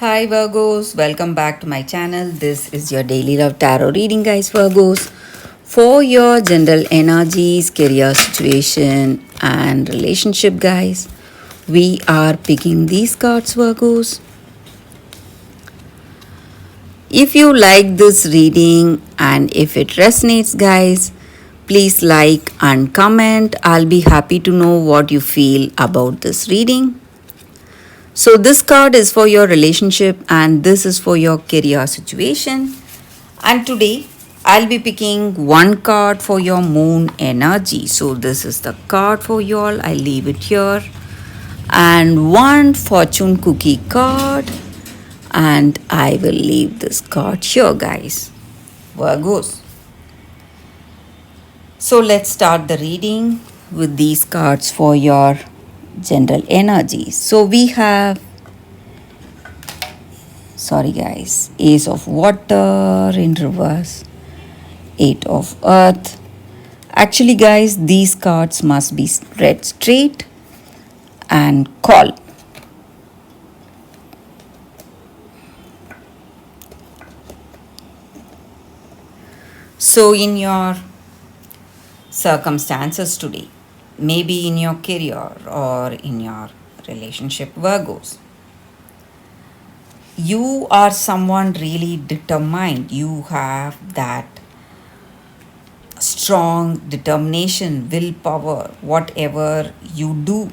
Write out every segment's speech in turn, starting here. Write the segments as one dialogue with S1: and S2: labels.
S1: Hi Virgos, welcome back to my channel. This is your daily love tarot reading, guys. Virgos, for your general energies, career situation, and relationship, guys. We are picking these cards, Virgos. If you like this reading and if it resonates, guys, please like and comment. I'll be happy to know what you feel about this reading. So, this card is for your relationship and this is for your career situation. And today, I'll be picking one card for your moon energy. So, this is the card for you all. I leave it here. And one fortune cookie card. And I will leave this card here, guys. Virgos. So, let's start the reading with these cards for your general energy. So we have, sorry guys, Ace of Water in reverse, Eight of Earth. Actually guys, these cards must be read straight and call. So in your circumstances today, maybe in your career or in your relationship, Virgos, you are someone really determined. You have that strong determination, willpower. Whatever you do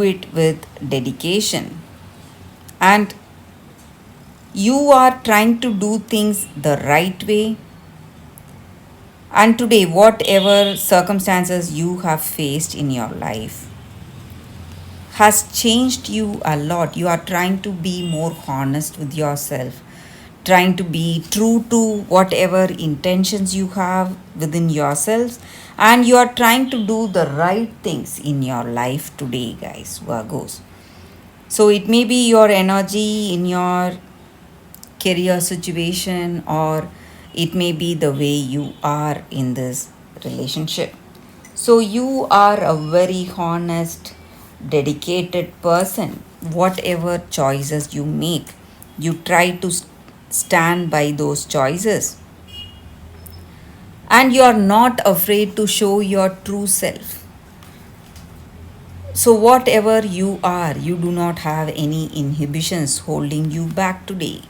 S1: it with dedication, and you are trying to do things the right way. And today, whatever circumstances you have faced in your life has changed you a lot. You are trying to be more honest with yourself, trying to be true to whatever intentions you have within yourselves, and you are trying to do the right things in your life today, guys, Virgos. So it may be your energy in your career situation, or it may be the way you are in this relationship. So you are a very honest, dedicated person. Whatever choices you make, you try to stand by those choices. And you are not afraid to show your true self. So, whatever you are, you do not have any inhibitions holding you back today.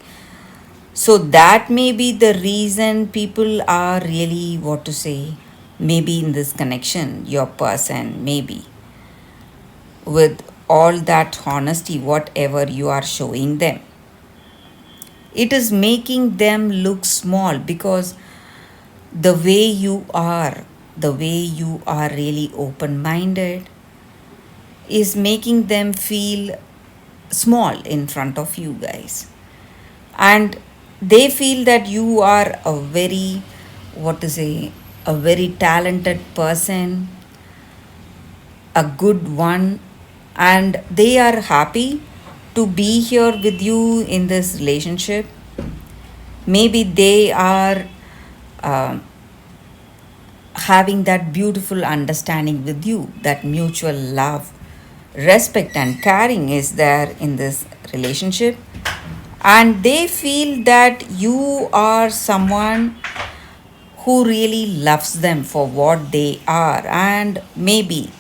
S1: So that may be the reason people are really, what to say, maybe in this connection, your person, maybe with all that honesty, whatever you are showing them. It is making them look small because the way you are, really open minded, is making them feel small in front of you guys. And they feel that you are a very, what to say, a very talented person, a good one, and they are happy to be here with you in this relationship. Maybe they are having that beautiful understanding with you, that mutual love, respect, and caring is there in this relationship. And they feel that you are someone who really loves them for what they are, and maybe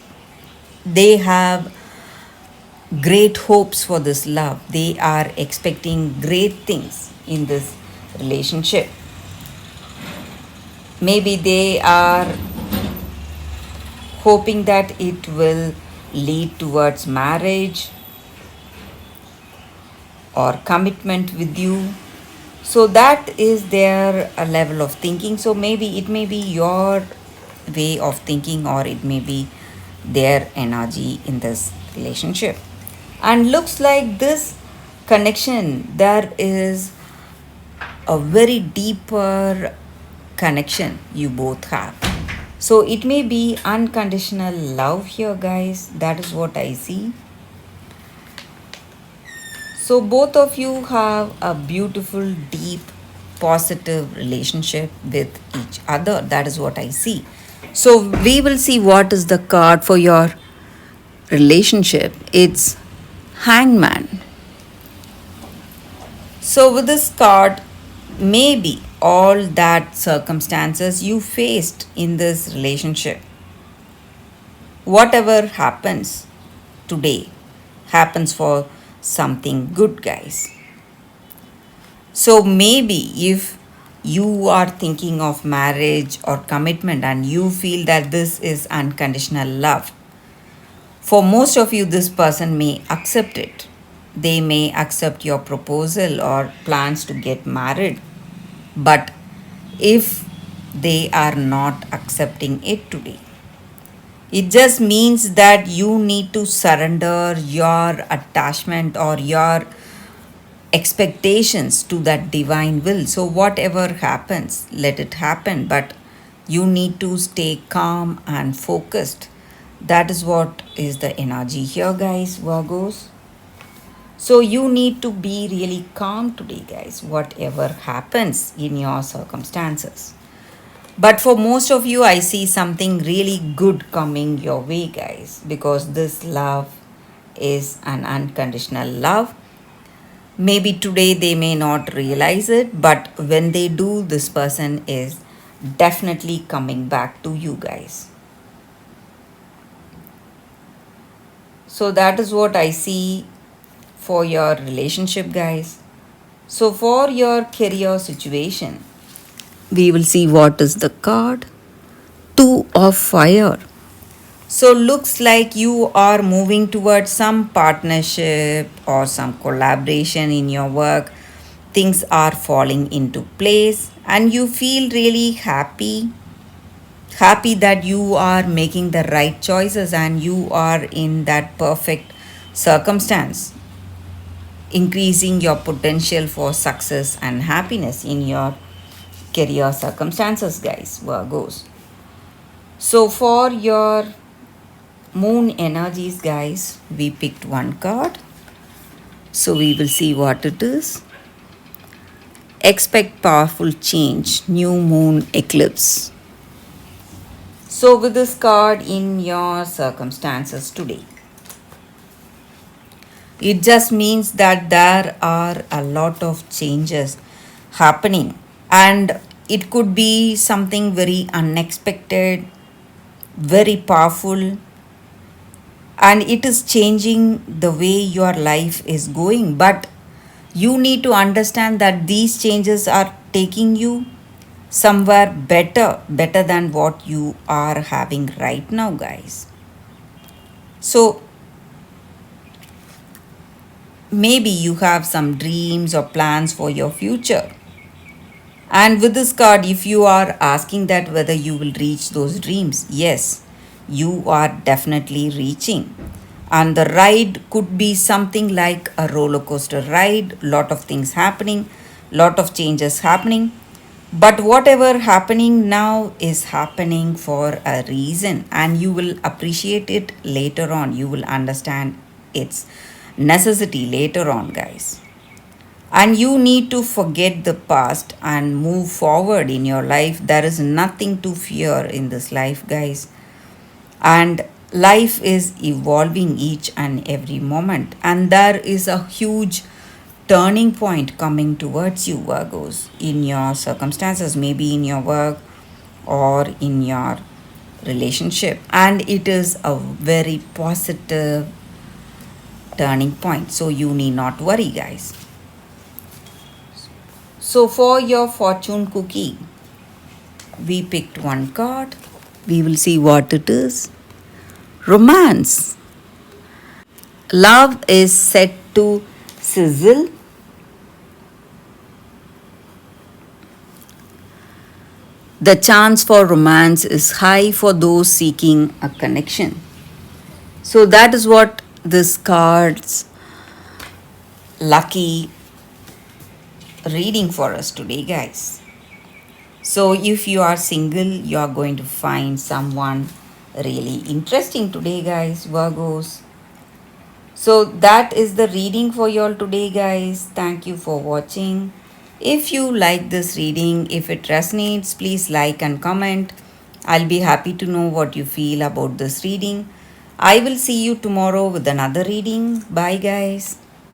S1: they have great hopes for this love. They are expecting great things in this relationship. Maybe they are hoping that it will lead towards marriage or commitment with you. So that is their level of thinking. So maybe it may be your way of thinking, or it may be their energy in this relationship. And looks like this connection, there is a very deeper connection you both have. So it may be unconditional love here, guys. That is what I see. So both of you have a beautiful, deep, positive relationship with each other. That is what I see. So we will see what is the card for your relationship. It's Hangman. So, with this card, maybe all that circumstances you faced in this relationship, whatever happens today, happens for something good, guys. So, maybe if you are thinking of marriage or commitment and you feel that this is unconditional love, for most of you, this person may accept it. They may accept your proposal or plans to get married. But if they are not accepting it today, it just means that you need to surrender your attachment or your expectations to that divine will. So, whatever happens, let it happen. But you need to stay calm and focused. That is what is the energy here, guys, Virgos. So, you need to be really calm today, guys, whatever happens in your circumstances. But for most of you, I see something really good coming your way, guys, because this love is an unconditional love. Maybe today they may not realize it, but when they do, this person is definitely coming back to you, guys. So that is what I see for your relationship, guys. So for your career situation, we will see what is the card. Two of fire. So looks like you are moving towards some partnership or some collaboration in your work. Things are falling into place and you feel really happy that you are making the right choices and you are in that perfect circumstance, increasing your potential for success and happiness in your career circumstances, guys, Virgos. So for your moon energies, guys, we picked one card. So we will see what it is. Expect powerful change, new moon eclipse. So with this card in your circumstances today, it just means that there are a lot of changes happening and it could be something very unexpected, very powerful, and it is changing the way your life is going. But you need to understand that these changes are taking you somewhere better than what you are having right now, guys. So maybe you have some dreams or plans for your future. And with this card, if you are asking that whether you will reach those dreams, yes, you are definitely reaching. And the ride could be something like a roller coaster ride, lot of things happening, lot of changes happening. But whatever happening now is happening for a reason, and you will appreciate it later on. You will understand its necessity later on, guys. And you need to forget the past and move forward in your life. There is nothing to fear in this life, guys. And life is evolving each and every moment. And there is a huge turning point coming towards you, Virgos, in your circumstances, maybe in your work or in your relationship. And it is a very positive turning point. So you need not worry, guys. So for your fortune cookie, we picked one card. We will see what it is. Romance. Love is set to sizzle. The chance for romance is high for those seeking a connection. So that is what this card's lucky reading for us today, guys. So if you are single, you are going to find someone really interesting today, guys, Virgos. So that is the reading for you all today, guys. Thank you for watching. If you like this reading, if it resonates, please like and comment. I'll be happy to know what you feel about this reading. I will see you tomorrow with another reading. Bye, guys.